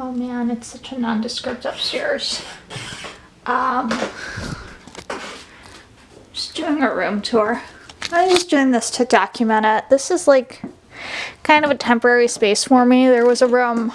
Oh man, it's such a nondescript upstairs. Just doing a room tour. I'm just doing this to document it. This is like kind of a temporary space for me. There was a room,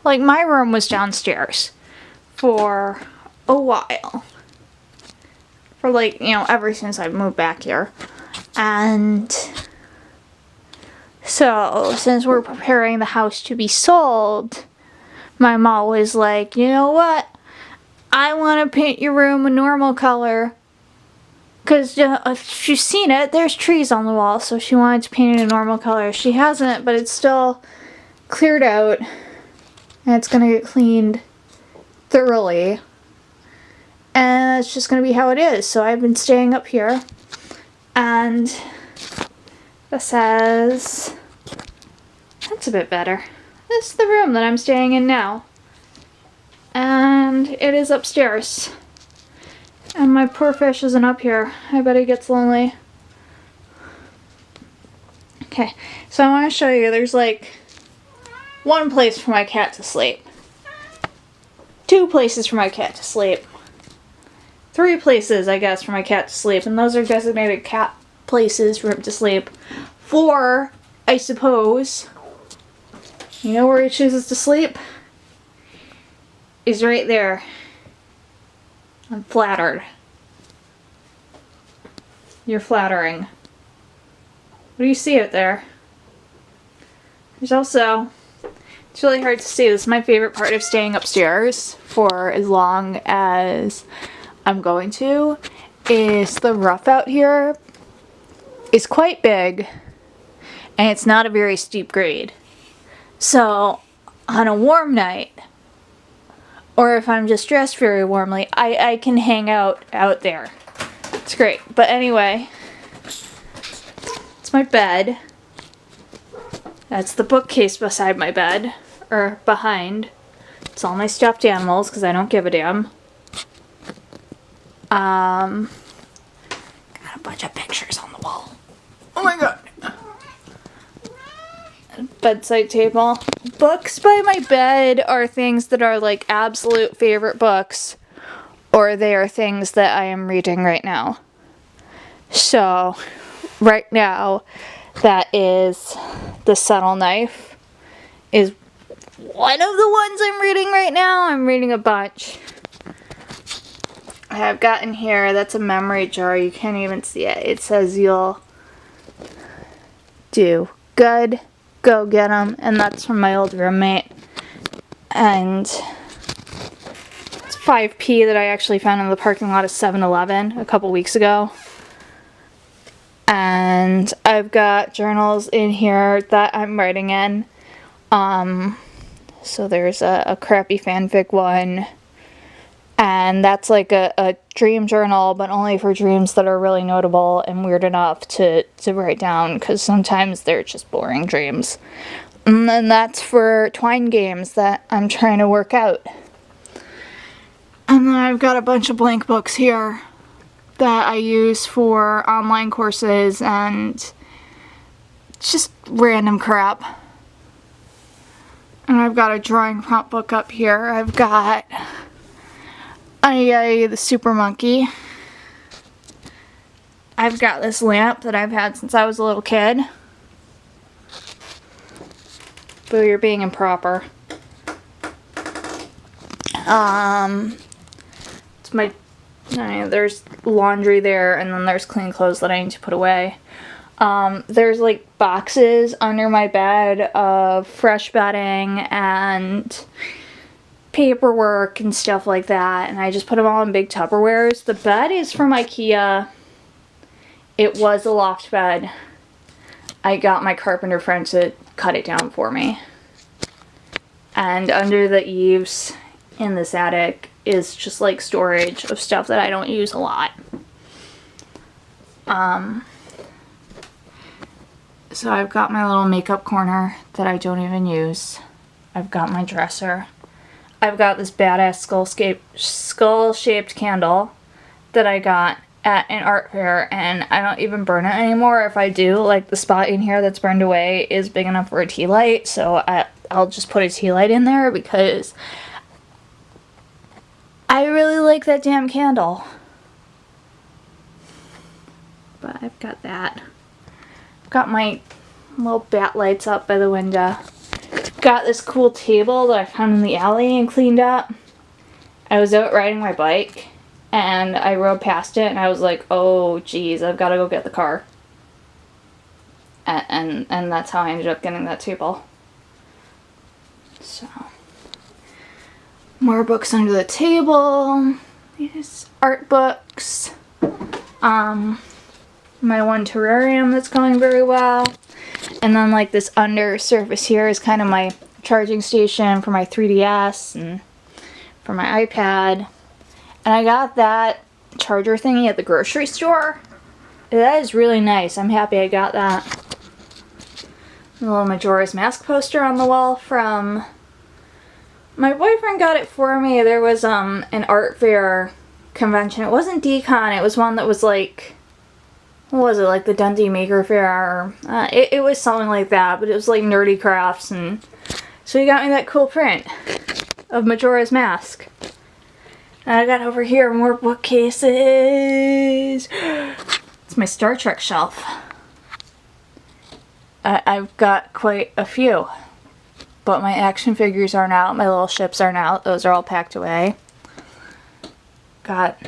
like my room was downstairs for a while. For like, you know, ever since I moved back here. And so, since we're preparing the house to be sold, my mom was like, you know what? I want to paint your room a normal color. Because she's seen it, there's trees on the wall, so she wanted to paint it a normal color. She hasn't, but it's still cleared out. And it's going to get cleaned thoroughly. And it's just going to be how it is. So I've been staying up here. And this says, that's a bit better. This is the room that I'm staying in now. And it is upstairs. And my poor fish isn't up here. I bet he gets lonely. Okay, so I want to show you, there's like one place for my cat to sleep. 2 places for my cat to sleep. 3 places, I guess, for my cat to sleep. And those are designated cat places for him to sleep. 4, I suppose. You know where he chooses to sleep? He's right there. I'm flattered. You're flattering. What do you see out there? There's also, it's really hard to see, this is my favorite part of staying upstairs for as long as I'm going to, is the roof out here is quite big and it's not a very steep grade. So on a warm night, or if I'm just dressed very warmly, I can hang out there. It's great. But anyway, it's my bed. That's the bookcase beside my bed, or behind. It's all my stuffed animals because I don't give a damn. Got a bunch of pictures on the wall. Oh my god. Bedside table. Books by my bed are things that are like absolute favorite books, or they are things that I am reading right now. So, right now, that is The Subtle Knife, is one of the ones I'm reading right now. I'm reading a bunch. I have got in here, that's a memory jar, you can't even see it. It says you'll do good. Go get 'em, and that's from my old roommate. And it's 5p that I actually found in the parking lot of 7-Eleven a couple weeks ago. And I've got journals in here that I'm writing in. So there's a crappy fanfic one. And that's like a dream journal, but only for dreams that are really notable and weird enough to write down, because sometimes they're just boring dreams. And then that's for Twine games that I'm trying to work out. And then I've got a bunch of blank books here that I use for online courses and just random crap. And I've got a drawing prompt book up here. I've got the Super Monkey. I've got this lamp that I've had since I was a little kid. Boo, you're being improper. It's my, there's laundry there, and then there's clean clothes that I need to put away. There's like boxes under my bed of fresh bedding and paperwork and stuff like that, and I just put them all in big Tupperwares. The bed is from IKEA. It was a loft bed. I got my carpenter friend to cut it down for me. And under the eaves in this attic is just like storage of stuff that I don't use a lot. So I've got my little makeup corner that I don't even use. I've got my dresser. I've got this badass skull-shaped candle that I got at an art fair, and I don't even burn it anymore. If I do, like, the spot in here that's burned away is big enough for a tea light, so I'll just put a tea light in there because I really like that damn candle. But I've got that. I've got my little bat lights up by the window. Got this cool table that I found in the alley and cleaned up. I was out riding my bike and I rode past it and I was like, oh geez, I've got to go get the car. And that's how I ended up getting that table. So, more books under the table. These art books. My one terrarium that's going very well. And then like this under surface here is kind of my charging station for my 3DS and for my iPad. And I got that charger thingy at the grocery store. That is really nice. I'm happy I got that. A little Majora's Mask poster on the wall from... My boyfriend got it for me. There was an art fair convention. It wasn't Decon. It was one that was like... What was it? Like the Dundee Maker Fair? It was something like that. But it was like nerdy crafts. And so he got me that cool print of Majora's Mask. And I got over here more bookcases. It's my Star Trek shelf. I've got quite a few. But my action figures aren't out. My little ships aren't out. Those are all packed away. Got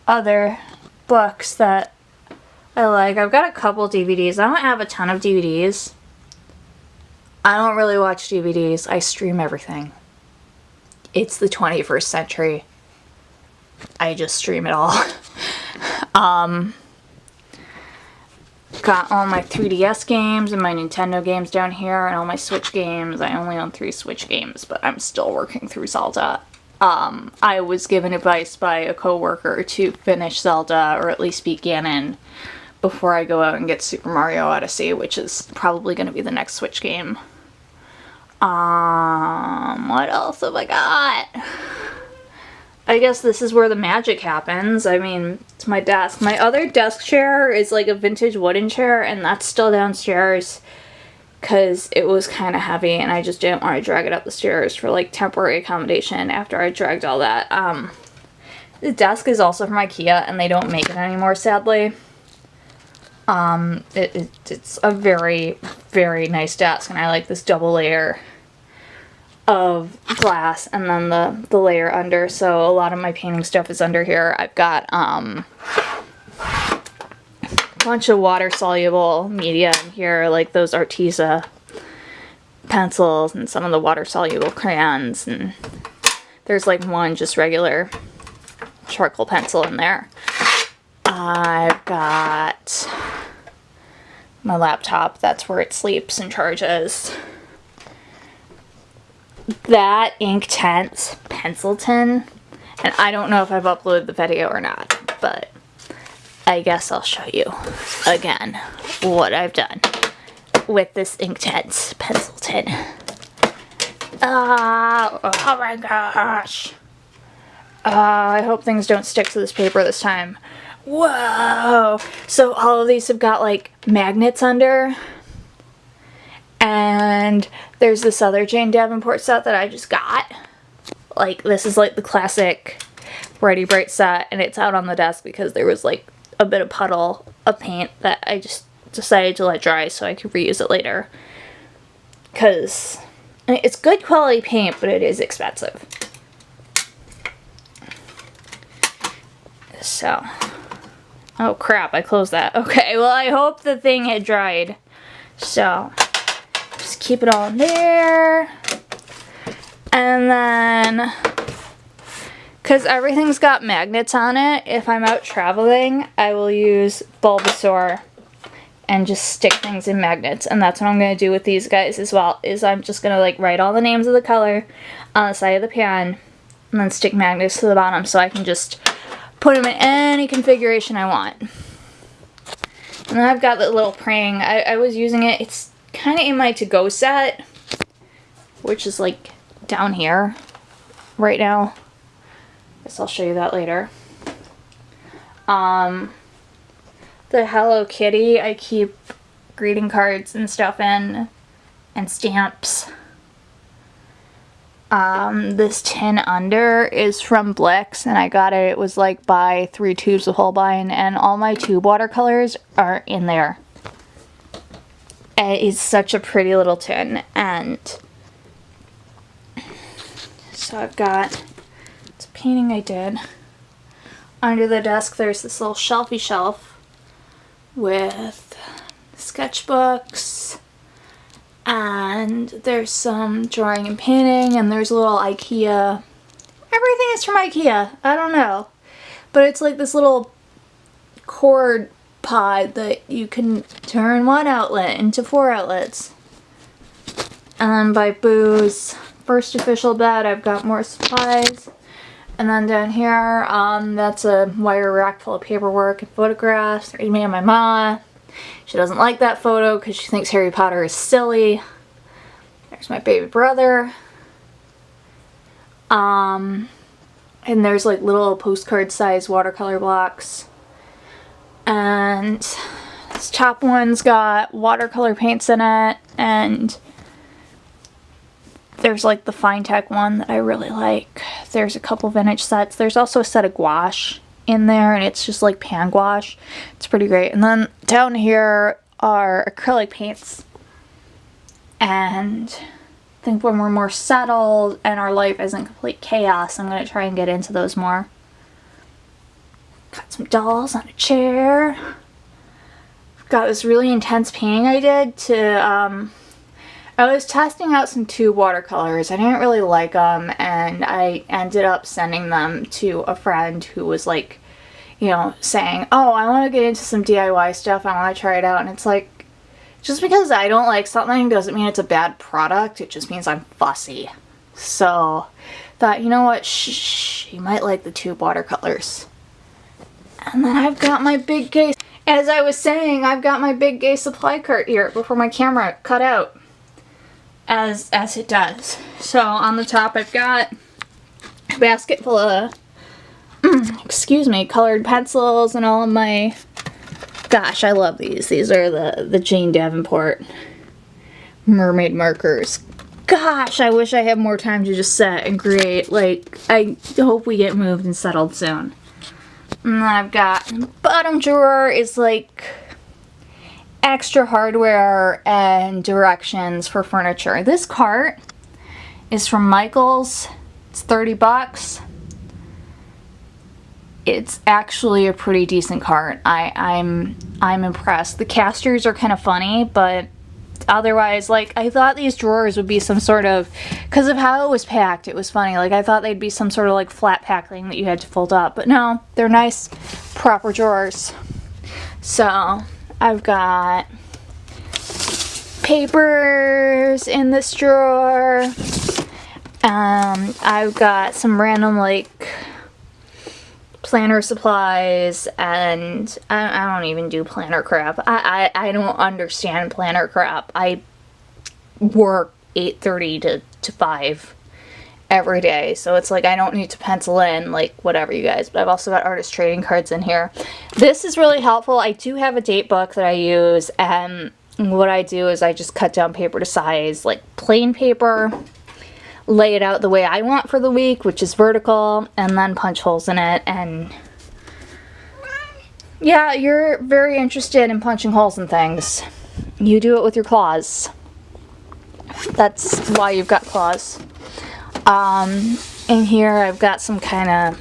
other books that I like. I've got a couple DVDs. I don't have a ton of DVDs. I don't really watch DVDs. I stream everything. It's the 21st century. I just stream it all. Got all my 3DS games and my Nintendo games down here and all my Switch games. I only own 3 Switch games, but I'm still working through Zelda. I was given advice by a coworker to finish Zelda, or at least beat Ganon, before I go out and get Super Mario Odyssey, which is probably going to be the next Switch game. What else have I got? I guess this is where the magic happens. I mean, it's my desk. My other desk chair is like a vintage wooden chair, and that's still downstairs because it was kind of heavy and I just didn't want to drag it up the stairs for like temporary accommodation after I dragged all that. The desk is also from IKEA and they don't make it anymore, sadly. It's a very, very nice desk, and I like this double layer of glass and then the layer under, so a lot of my painting stuff is under here. I've got a bunch of water soluble media in here, like those Arteza pencils and some of the water soluble crayons, and there's like one just regular charcoal pencil in there. I've got my laptop, that's where it sleeps and charges. That Inktense pencil tin, and I don't know if I've uploaded the video or not, but I guess I'll show you again what I've done with this Inktense pencil tin. Oh my gosh. I hope things don't stick to this paper this time. Whoa! So all of these have got like magnets under. And there's this other Jane Davenport set that I just got. Like, this is like the classic Brighty Bright set, and it's out on the desk because there was like a bit of puddle of paint that I just decided to let dry so I could reuse it later. Because I mean, it's good quality paint, but it is expensive. So, oh crap, I closed that. Okay, well I hope the thing had dried. So, just keep it all in there. And then, because everything's got magnets on it, if I'm out traveling, I will use Bulbasaur and just stick things in magnets. And that's what I'm going to do with these guys as well, is I'm just going to like write all the names of the color on the side of the pan and then stick magnets to the bottom so I can just put them in any configuration I want. And then I've got the little praying. I was using it. It's kind of in my to-go set, which is like down here right now. Guess I'll show you that later. The Hello Kitty I keep greeting cards and stuff in. and stamps. This tin under is from Blix, and I got it. It was like buy 3 tubes of Holbein, and all my tube watercolors are in there. And it's such a pretty little tin, and so I've got, it's a painting I did. Under the desk there's this little shelfy shelf with sketchbooks, and there's some drawing and painting, and there's a little IKEA. Everything is from IKEA. I don't know. But it's like this little cord pod that you can turn one outlet into 4 outlets. And then by Boo's First Official Bed, I've got more supplies. And then down here, that's a wire rack full of paperwork and photographs. There's me and my ma. She doesn't like that photo because she thinks Harry Potter is silly. There's my baby brother. And there's like little postcard size watercolor blocks. And this top one's got watercolor paints in it, and there's like the Fine Tech one that I really like. There's a couple vintage sets. There's also a set of gouache in there, and it's just like pan gouache. It's pretty great. And then down here are acrylic paints. And I think when we're more settled and our life isn't complete chaos, I'm going to try and get into those more. Got some dolls on a chair. Got this really intense painting I did to, I was testing out some tube watercolors. I didn't really like them, and I ended up sending them to a friend who was like, you know, saying, oh, I want to get into some DIY stuff. I want to try it out. And it's like, just because I don't like something doesn't mean it's a bad product. It just means I'm fussy. So, thought, you know what, shh, you might like the tube watercolors. And then I've got my big case. As I was saying, I've got my big gay supply cart here before my camera cut out. As it does. So on the top I've got a basket full of, excuse me, colored pencils and all of my, gosh, I love these. These are the Jane Davenport mermaid markers. Gosh, I wish I had more time to just set and create. Like, I hope we get moved and settled soon. And then I've got, the bottom drawer is like extra hardware and directions for furniture. This cart is from Michael's. It's 30 bucks. It's actually a pretty decent cart. I'm impressed. The casters are kind of funny, but otherwise, like, I thought these drawers would be some sort of, because of how it was packed, it was funny. Like, I thought they'd be some sort of like flat pack thing that you had to fold up, but no, they're nice, proper drawers. So I've got papers in this drawer. I've got some random like planner supplies, and I don't even do planner crap. I don't understand planner crap. I work 8:30 to 5 every day, so it's like I don't need to pencil in like whatever, you guys. But I've also got artist trading cards in here. This is really helpful. I do have a date book that I use, and what I do is I just cut down paper to size, like plain paper, lay it out the way I want for the week, which is vertical, and then punch holes in it. And yeah, you're very interested in punching holes in things. You do it with your claws. That's why you've got claws. In here I've got some kind of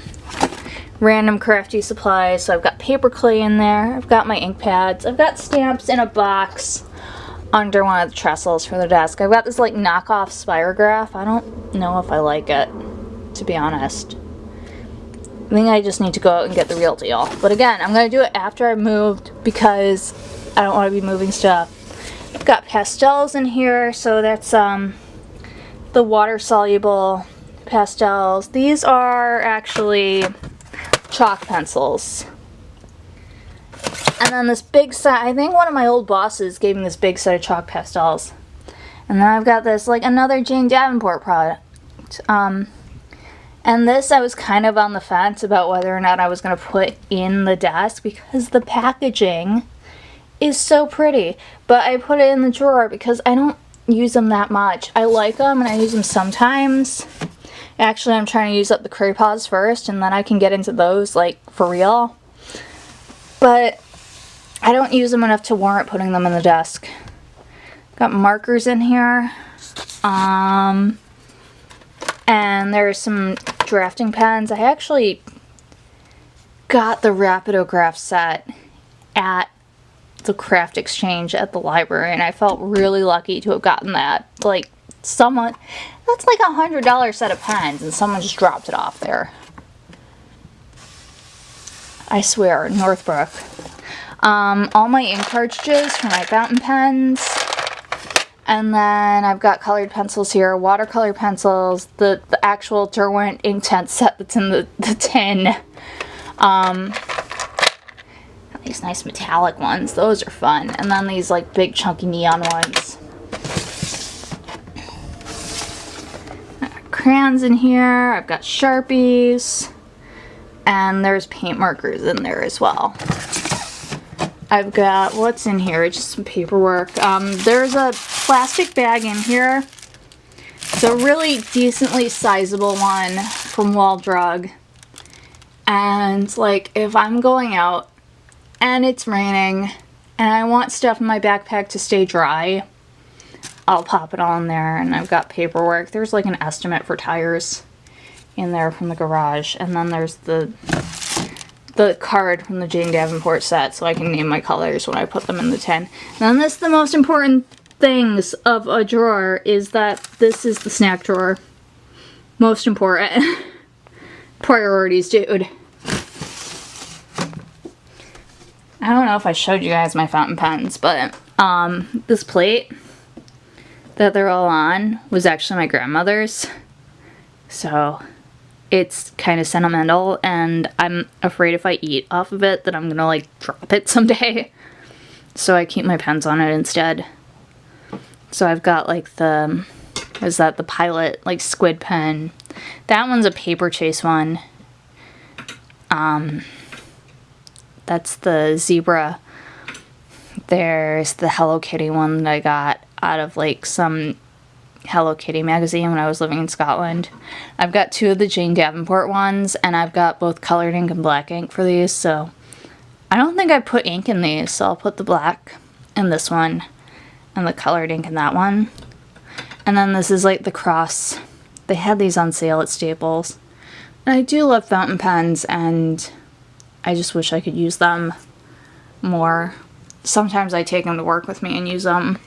random crafty supplies. So I've got paper clay in there. I've got my ink pads. I've got stamps in a box under one of the trestles for the desk. I've got this like knockoff spirograph. I don't know if I like it, to be honest. I think I just need to go out and get the real deal. But again, I'm going to do it after I've moved because I don't want to be moving stuff. I've got pastels in here, so that's the water-soluble pastels. These are actually chalk pencils. And then this big set, I think one of my old bosses gave me this big set of chalk pastels. And then I've got this, like, another Jane Davenport product. And this I was kind of on the fence about whether or not I was going to put in the desk because the packaging is so pretty. But I put it in the drawer because I don't use them that much. I like them and I use them sometimes. Actually, I'm trying to use up the Crayons first, and then I can get into those, like, for real. But I don't use them enough to warrant putting them in the desk. Got markers in here. And there's some drafting pens. I actually got the Rapidograph set at the Craft Exchange at the library, and I felt really lucky to have gotten that. Like, someone, that's like $100 set of pens, and someone just dropped it off there. I swear, Northbrook. All my ink cartridges for my fountain pens. And then I've got colored pencils here, watercolor pencils, the actual Derwent Inkjet set that's in the tin. These nice metallic ones, those are fun. And then these like big chunky neon ones. I've got crayons in here, I've got Sharpies, and there's paint markers in there as well. I've got, what's in here? Just some paperwork. There's a plastic bag in here. It's a really decently sizable one from Wall Drug. And like, if I'm going out and it's raining and I want stuff in my backpack to stay dry, I'll pop it all in there. And I've got paperwork. There's like an estimate for tires in there from the garage. And then there's the card from the Jane Davenport set, so I can name my colors when I put them in the tin. And then this, the most important things of a drawer is that this is the snack drawer. Most important. Priorities, dude. I don't know if I showed you guys my fountain pens, but this plate that they're all on was actually my grandmother's. So it's kind of sentimental, and I'm afraid if I eat off of it that I'm gonna like drop it someday. So I keep my pens on it instead. So I've got like the, is that the Pilot like squid pen? That one's a paper chase one. That's the zebra. There's the Hello Kitty one that I got out of like some Hello Kitty magazine when I was living in Scotland. I've got two of the Jane Davenport ones, and I've got both colored ink and black ink for these, so I don't think I put ink in these, so I'll put the black in this one and the colored ink in that one. And then this is like the cross. They had these on sale at Staples. And I do love fountain pens, and I just wish I could use them more. Sometimes I take them to work with me and use them.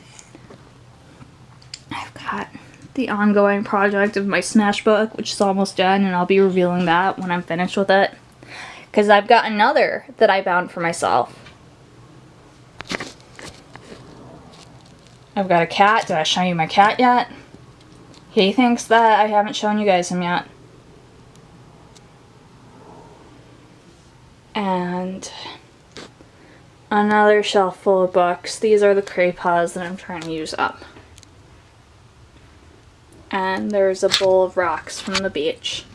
I've got the ongoing project of my Smash book, which is almost done, and I'll be revealing that when I'm finished with it. Because I've got another that I bound for myself. I've got a cat. Did I show you my cat yet? He thinks that I haven't shown you guys him yet. And another shelf full of books. These are the Crayons that I'm trying to use up. And there's a bowl of rocks from the beach.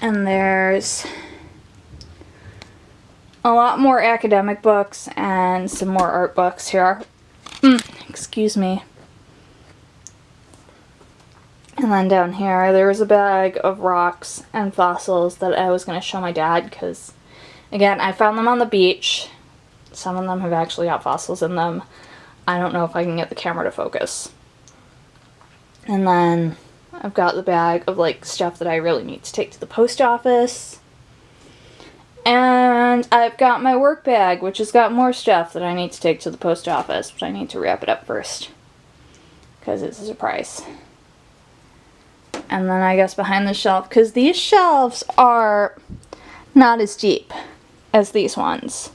And there's a lot more academic books and some more art books here. Excuse me. And then down here, there was a bag of rocks and fossils that I was going to show my dad because, again, I found them on the beach. Some of them have actually got fossils in them. I don't know if I can get the camera to focus. And then I've got the bag of like stuff that I really need to take to the post office. And I've got my work bag, which has got more stuff that I need to take to the post office, but I need to wrap it up first because it's a surprise. And then I guess behind the shelf, because these shelves are not as deep as these ones.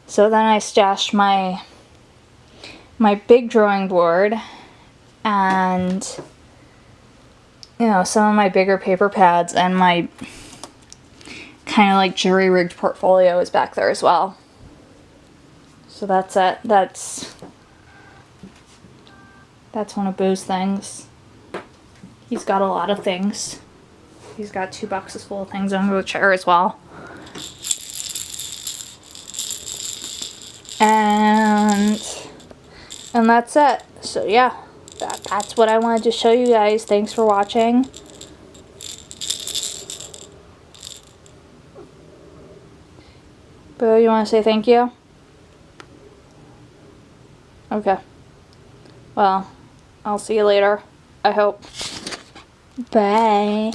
So then I stashed my big drawing board and, you know, some of my bigger paper pads, and my kind of like jury-rigged portfolio is back there as well. So that's it. That's one of Boo's things. He's got a lot of things. He's got 2 boxes full of things under the chair as well. And that's it. So yeah, that's what I wanted to show you guys. Thanks for watching. Boo, you want to say thank you? Okay. Well, I'll see you later. I hope. Bye.